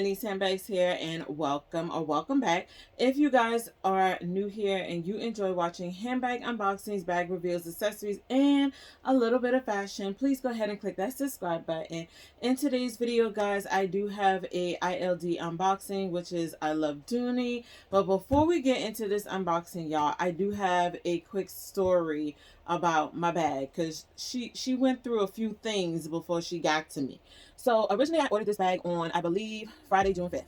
Denise Handbags here, and welcome back. If you guys are new here and you enjoy watching handbag unboxings, bag reveals, accessories, and a little bit of fashion, please go ahead and click that subscribe button. In today's video, guys, I do have a ILD unboxing, which is I Love Dooney. But before we get into this unboxing, y'all, I do have a quick story about my bag, because she went through a few things before she got to me. So originally I ordered this bag on, I believe, Friday, June 5th.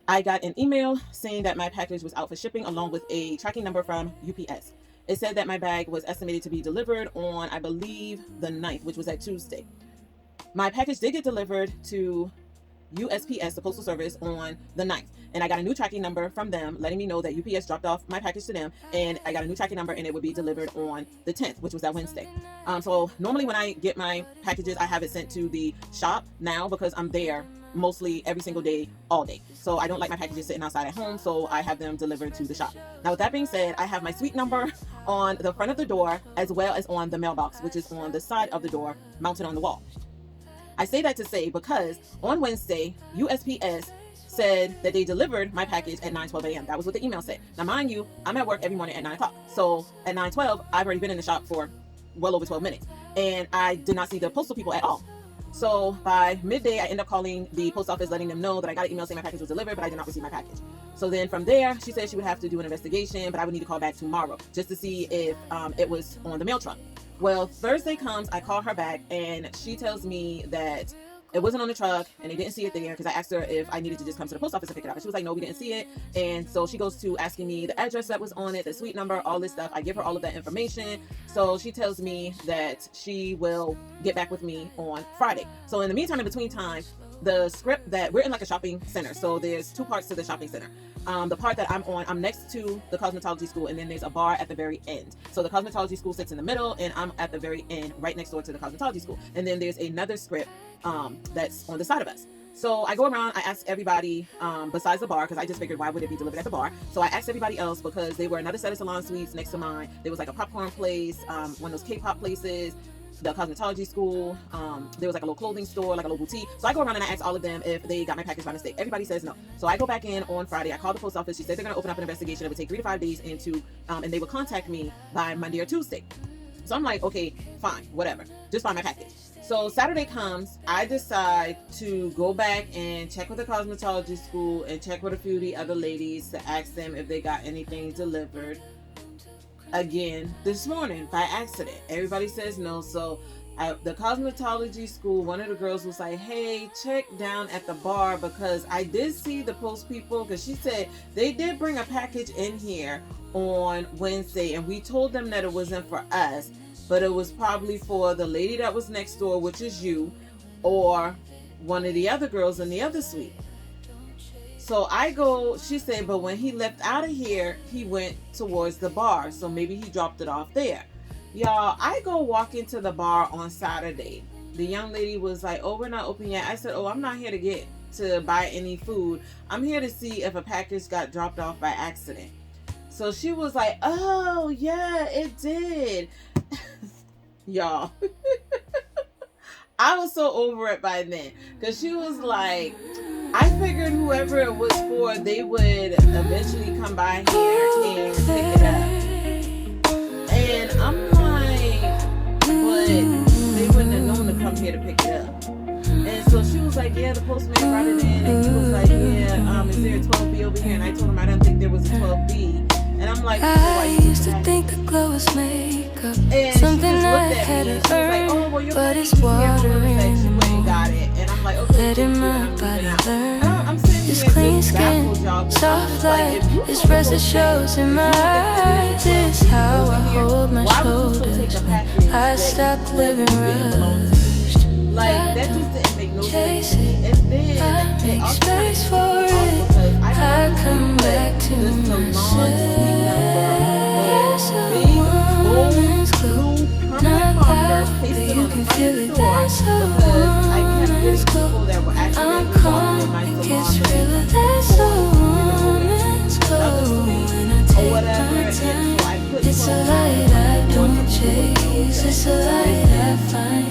I got an email saying that my package was out for shipping along with a tracking number from UPS. It said that my bag was estimated to be delivered on, I believe, the 9th, which was that Tuesday. My package did get delivered to USPS, the Postal Service, on the 9th. And I got a new tracking number from them letting me know that UPS dropped off my package to them, and I got a new tracking number and it would be delivered on the 10th, which was that Wednesday. So normally when I get my packages, I have it sent to the shop now because I'm there mostly every single day, all day. So I don't like my packages sitting outside at home, so I have them delivered to the shop. Now, with that being said, I have my suite number on the front of the door as well as on the mailbox, which is on the side of the door mounted on the wall. I say that to say because on Wednesday, USPS said that they delivered my package at 9:12 a.m. That was what the email said. Now, mind you, I'm at work every morning at 9 o'clock. So at 9:12, I've already been in the shop for well over 12 minutes. And I did not see the postal people at all. So by midday, I ended up calling the post office, letting them know that I got an email saying my package was delivered, but I did not receive my package. So then from there, she said she would have to do an investigation, but I would need to call back tomorrow just to see if it was on the mail truck. Well, Thursday comes, I call her back, and she tells me that it wasn't on the truck and they didn't see it there, because I asked her if I needed to just come to the post office and pick it up. And she was like, no, we didn't see it. And so she goes to asking me the address that was on it, the suite number, all this stuff. I give her all of that information. So she tells me that she will get back with me on Friday. So in the meantime, in between time, the script that we're in like a shopping center. So there's two parts to the shopping center. The part that I'm on, I'm next to the cosmetology school, and then there's a bar at the very end. So the cosmetology school sits in the middle, and I'm at the very end, right next door to the cosmetology school. And then there's another script that's on the side of us. So I go around, I ask everybody besides the bar, because I just figured, why would it be delivered at the bar? So I asked everybody else, because they were another set of salon suites next to mine. There was like a popcorn place, one of those K-pop places, the cosmetology school, there was like a little clothing store, like a little boutique. So I go around and I ask all of them if they got my package by mistake. Everybody says no. So I go back in on Friday. I call the post office. She said they're going to open up an investigation. It would take 3 to 5 days and they would contact me by Monday or Tuesday. So I'm like, okay, fine, whatever. Just find my package. So Saturday comes, I decide to go back and check with the cosmetology school and check with a few of the other ladies to ask them if they got anything delivered. Again this morning by accident. Everybody says no. So at the cosmetology school, one of the girls was like, hey, check down at the bar, because I did see the post people, because she said they did bring a package in here on Wednesday, and we told them that it wasn't for us, but it was probably for the lady that was next door, which is you, or one of the other girls in the other suite. So I go, she said, but when he left out of here, he went towards the bar. So maybe he dropped it off there. Y'all, I go walk into the bar on Saturday. The young lady was like, oh, we're not open yet. I said, oh, I'm not here to buy any food. I'm here to see if a package got dropped off by accident. So she was like, oh, yeah, it did. Y'all. I was so over it by then, because she was like, I figured whoever it was for, they would eventually come by here and pick it up. And I'm like, but they wouldn't have known to come here to pick it up. And so she was like, yeah, the postman brought it in, and he was like, yeah, is there a 12B over here? And I told him I don't think there was a 12B. And I'm like, I used to think the glow was makeup, and something I hadn't earned, oh, well, but it's watering got it. And I'm like, okay, letting my body learn. I'm sitting This here clean just skin, baffled, y'all, soft light, like, this rest that shows in my eyes. This is how I hold my shoulders when I stop living rushed. like, that just didn't make no sense to me. And then I make space for it, I come back to myself. Woman's glow, not that, but you can feel it, that's a woman's glow. I'm calm, it's real, that's a woman's glow. When I take my time, it's a light I don't chase, it's a light I find.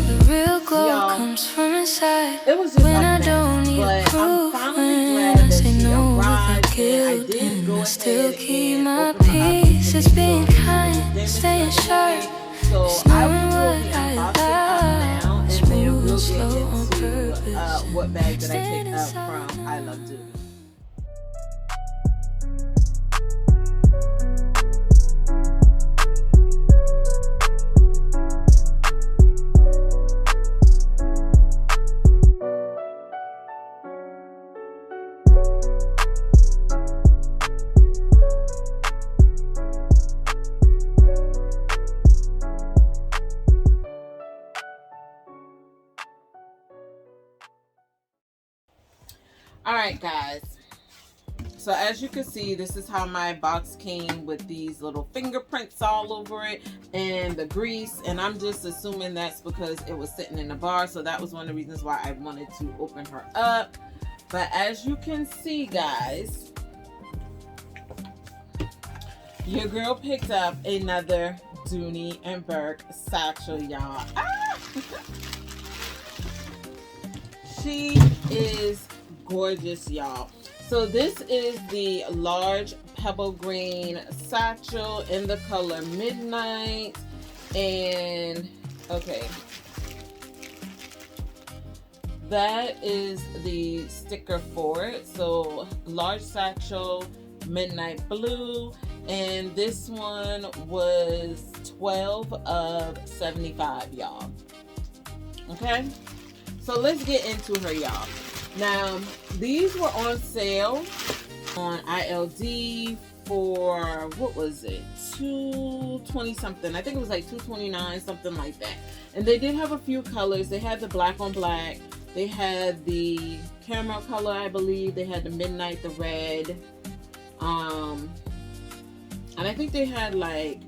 The real glow comes from inside, it was just when like I that. don't killed, and I still keep my peace. It's being kind, staying sharp. It's knowing what I lost, moving slow on purpose. What bag that I picked up from I Love Dooney. Alright guys, so as you can see, this is how my box came with these little fingerprints all over it and the grease, and I'm just assuming that's because it was sitting in the bar, so that was one of the reasons why I wanted to open her up. But as you can see guys, your girl picked up another Dooney and Bourke satchel, y'all. Ah! She is gorgeous, y'all. So this is the large pebble green satchel in the color Midnight, and okay, that is the sticker for it. So large satchel, midnight blue, and this one was 12 of 75, y'all. Okay, so let's get into her, y'all. Now, these were on sale on ILD for, what was it, $220 something. I think it was like $229, something like that. And they did have a few colors. They had the black on black. They had the caramel color, I believe. They had the midnight, the red. And I think they had like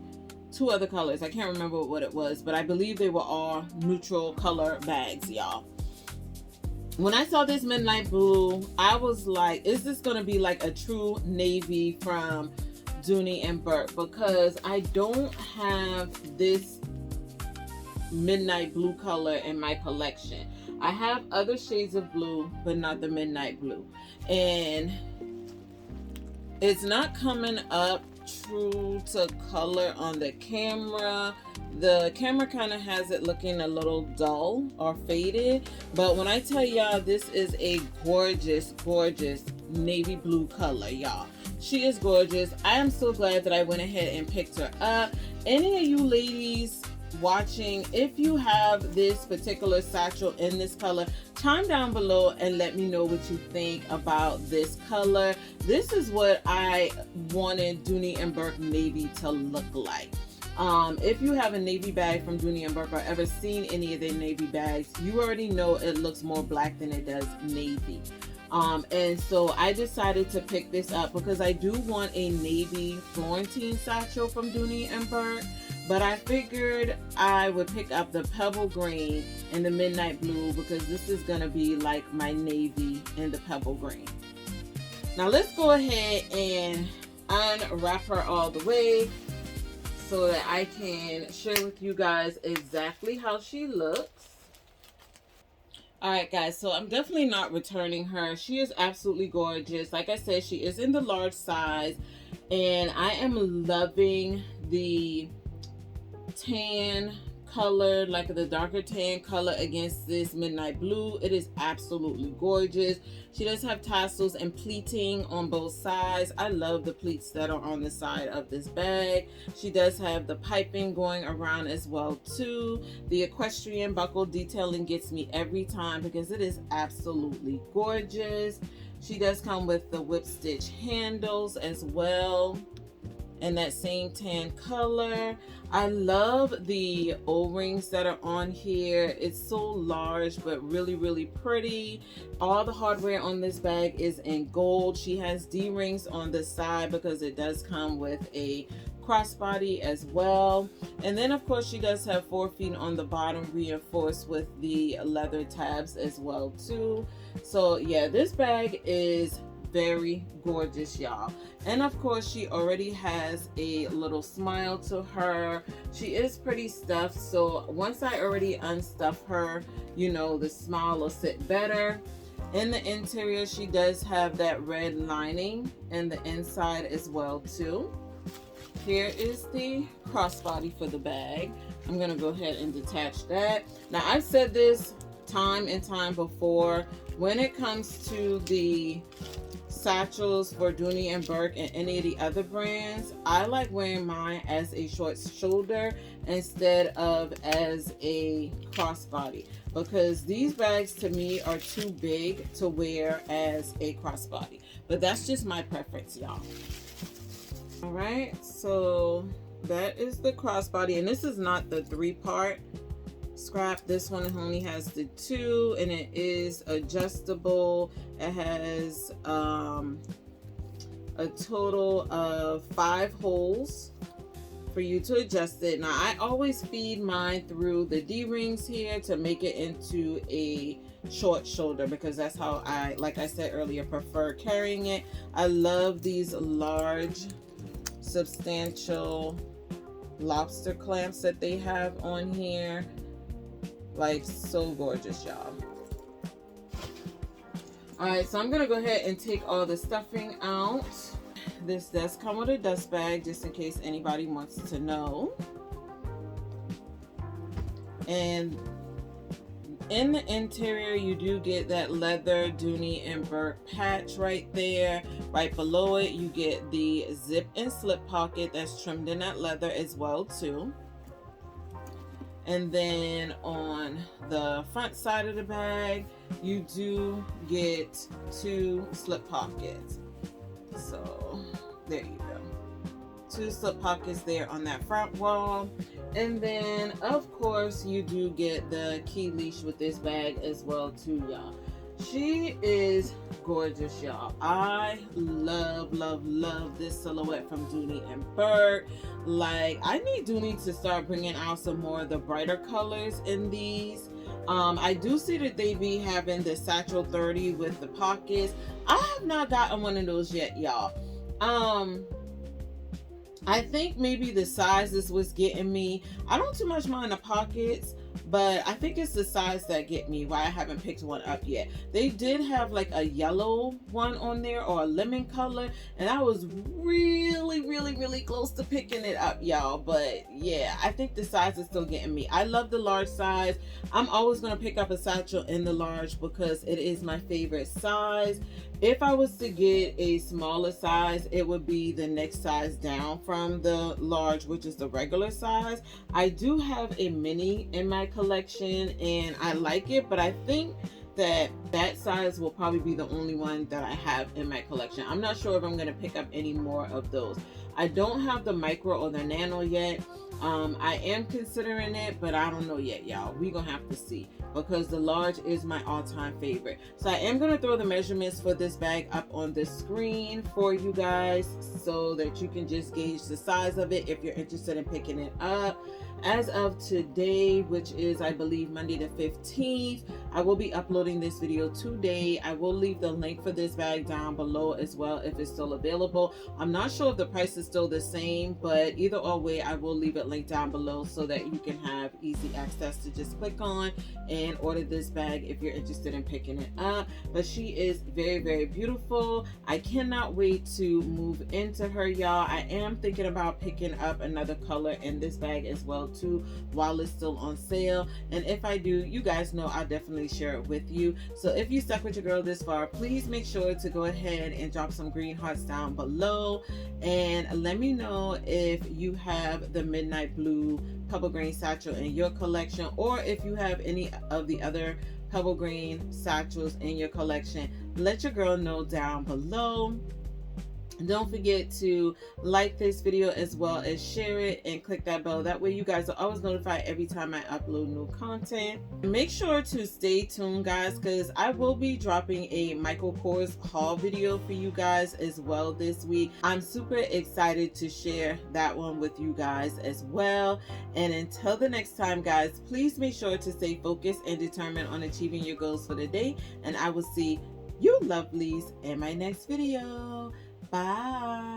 2 other colors. I can't remember what it was, but I believe they were all neutral color bags, y'all. When I saw this midnight blue, I was like, is this going to be like a true navy from Dooney and Bourke? Because I don't have this midnight blue color in my collection. I have other shades of blue, but not the midnight blue. And it's not coming up true to color on the camera. The camera kind of has it looking a little dull or faded, but when I tell y'all, this is a gorgeous, gorgeous navy blue color, y'all. She is gorgeous. I am so glad that I went ahead and picked her up. Any of you ladies watching, if you have this particular satchel in this color, chime down below and let me know what you think about this color. This is what I wanted Dooney and Bourke navy to look like. If you have a navy bag from Dooney and Bourke or ever seen any of their navy bags, you already know it looks more black than it does navy. And so I decided to pick this up because I do want a navy Florentine satchel from Dooney and Bourke, but I figured I would pick up the pebble green and the midnight blue because this is gonna be like my navy and the pebble green. Now let's go ahead and unwrap her all the way so that I can share with you guys exactly how she looks. Alright guys, so I'm definitely not returning her. She is absolutely gorgeous. Like I said, she is in the large size, and I am loving the tan color, like the darker tan color against this midnight blue. It is absolutely gorgeous. She does have tassels and pleating on both sides. I love the pleats that are on the side of this bag. She does have the piping going around as well too. The equestrian buckle detailing gets me every time because it is absolutely gorgeous. She does come with the whip stitch handles as well in that same tan color. I love the O-rings that are on here. It's so large but really, really pretty. All the hardware on this bag is in gold. She has D-rings on the side because it does come with a crossbody as well. And then of course she does have 4 feet on the bottom, reinforced with the leather tabs as well too. So yeah, this bag is very gorgeous, y'all. And of course she already has a little smile to her. She is pretty stuffed, so once I already unstuff her, you know, the smile will sit better. In the interior, she does have that red lining, and the inside as well too. Here is the crossbody for the bag. I'm gonna go ahead and detach that. Now, I've said this time and time before, when it comes to the satchels for Dooney and Bourke and any of the other brands, I like wearing mine as a short shoulder instead of as a crossbody, because these bags to me are too big to wear as a crossbody. But that's just my preference, y'all. All right, so that is the crossbody, and this is not the 3-part scrap. This one only has the 2, and it is adjustable. It has a total of 5 holes for you to adjust it. Now, I always feed mine through the D-rings here to make it into a short shoulder, because that's how I, like I said earlier, prefer carrying it. I love these large, substantial lobster clamps that they have on here. Like, so gorgeous, y'all. Alright, so I'm gonna go ahead and take all the stuffing out. This does come with a dust bag, just in case anybody wants to know. And in the interior, you do get that leather Dooney and Bourke patch right there. Right below it, you get the zip and slip pocket that's trimmed in that leather as well too. And then on the front side of the bag, you do get 2 slip pockets. So there you go. 2 slip pockets there on that front wall. And then of course you do get the key leash with this bag as well too, y'all. She is gorgeous, y'all. I love this silhouette from Dooney and Bourke. Like, I need Dooney to start bringing out some more of the brighter colors in these. I do see that they be having the Satchel 30 with the pockets. I have not gotten one of those yet, y'all. I think maybe the sizes was getting me. I don't too much mind the pockets, but I think it's the size that get me, why I haven't picked one up yet. They did have like a yellow one on there, or a lemon color, and I was really close to picking it up, y'all. But yeah, I think the size is still getting me. I love the large size. I'm always going to pick up a satchel in the large because it is my favorite size. If I was to get a smaller size, it would be the next size down from the large, which is the regular size. I do have a mini in my collection and I like it, but I think that size will probably be the only one that I have in my collection. I'm not sure if I'm going to pick up any more of those. I don't have the micro or the nano yet. I am considering it, but I don't know yet, y'all. We're gonna have to see, because the large is my all-time favorite. So I am gonna throw the measurements for this bag up on the screen for you guys so that you can just gauge the size of it if you're interested in picking it up. As of today, which is I believe Monday the 15th, I will be uploading this video today. I will leave the link for this bag down below as well if it's still available. I'm not sure if the price is still the same, but either or way, I will leave it linked down below so that you can have easy access to just click on and order this bag if you're interested in picking it up. But she is very beautiful. I cannot wait to move into her, y'all. I am thinking about picking up another color in this bag as well too while it's still on sale, and if I do, you guys know I'll definitely share it with you. So if you stuck with your girl this far, please make sure to go ahead and drop some green hearts down below and let me know if you have the midnight blue pebble green satchel in your collection, or if you have any of the other pebble green satchels in your collection. Let your girl know down below. Don't forget to like this video as well as share it and click that bell. That way you guys are always notified every time I upload new content. Make sure to stay tuned, guys, because I will be dropping a Michael Kors haul video for you guys as well this week. I'm super excited to share that one with you guys as well. And until the next time, guys, please make sure to stay focused and determined on achieving your goals for the day. And I will see you lovelies in my next video. Bye.